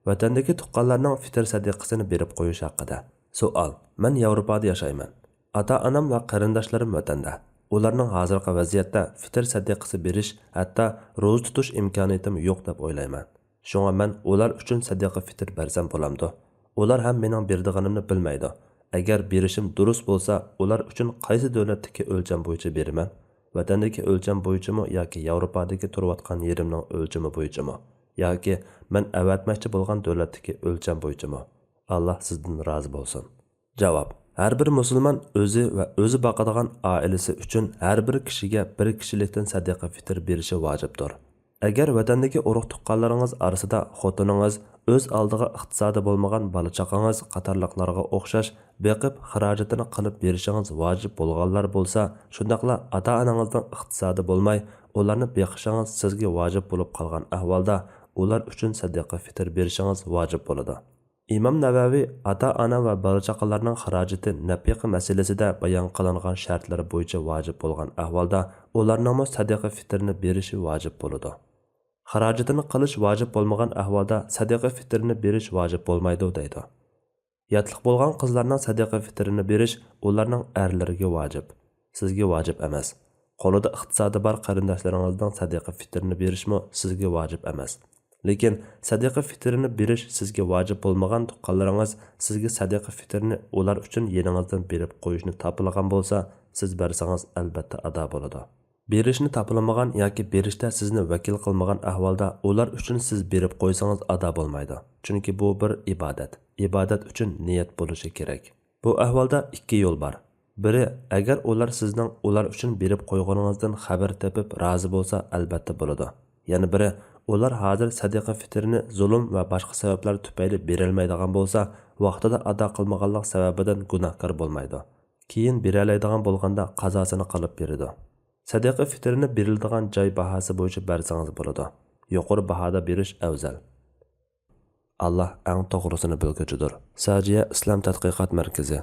Vatandagi tuqqanlarning fitr sadiqasini berib qo'yish haqida. Savol: Men Yevropada yashayman. Ota-onam va qarindoshlarim vatanda. Ularning hozirgi vaziyatda fitr sadiqasi berish, hatto ro'za tutish imkoniyatim yo'q deb o'ylayman. Shunga men ular uchun sadiqa fitr bersam bo'lamdi. Ular ham mening berdiganimni bilmaydi. Agar berishim durust bo'lsa, ular uchun qaysi davlatdagi o'lcham bo'yicha beraman? Vatandagi o'lcham bo'yichami yoki Yevropadagi turayotgan yerimning o'lchami bo'yichami? Yoki men avatmoqchi bo'lgan davlatdagi o'lcham bo'yichami? Alloh sizdan rozi bo'lsin. Javob: har bir musulmon o'zi va o'zi boqadigan oilasi uchun har bir kishiga bir kishilikdan sadaqa fitr berishi vojibdir. Agar vatandagi urug' tuqqanlaringiz orasida xotiningiz, o'z oldiga iqtisodi bo'lmagan bola chaqangiz qatorliqlarga o'xshash beqib xarajatini qilib berishingiz vojib bo'lganlar bo'lsa, shundaqla ota-onangizning iqtisodi bo'lmay, ularni beqishingiz sizga vojib bo'lib qolgan ahvolda ular uchun sadaqa fitr berishingiz vojib bo'ladi. İmam Navaviy ota-ona va bola-chaqalarning xarajati nafiqa masalasida bayon qilingan shartlar bo'yicha vojib bo'lgan ahvolda ularning sadaqa fitrni berishi vojib bo'ladi. Xarajatini qilish vojib bo'lmagan ahvolda sadaqa fitrni berish vojib bo'lmaydi deydi. Yatliq bo'lgan qizlarning sadaqa fitrini berish ularning erlariga vojib, sizga vojib emas. Qo'lida iqtisodi bor qarindoshlaringizning sadaqa fitrini berishmi sizga vojib emas. Lekin sadaqa fitrini berish sizga vojib bo'lmagan tuqqanlaringiz sizga sadaqa fitrini ular uchun yeningizdan berib qo'yishni topilgan bo'lsa, siz bersangiz albatta ado bo'ladi. Berishni topilmagan yoki berishda sizni vakil qilmagan ahvolda ular uchun siz berib qo'ysangiz ado bo'lmaydi. Chunki bu bir ibodat. Ibodat uchun niyat bo'lishi kerak. Bu ahvolda ikki yo'l bor. Biri, agar ular sizning ular uchun berib qo'yganingizdan xabar topib rozi bo'lsa, albatta bo'ladi. Yana biri, ular hozir sadaqa fitrini zulm va boshqa sabablar tufayli berilmaydigan bo'lsa, vaqtida ado qilmaganlik sababidan gunohkor bo'lmaydi. Keyin beralaydigan bo'lganda qazosini qilib beradi. Sadaqa fitrini beriladigan joy bahosi bo'yicha bersangiz bo'ladi. Yuqori bahoda berish afzal. Alloh eng to'g'risini bilguchidir. Sajiya Islom tadqiqot markazi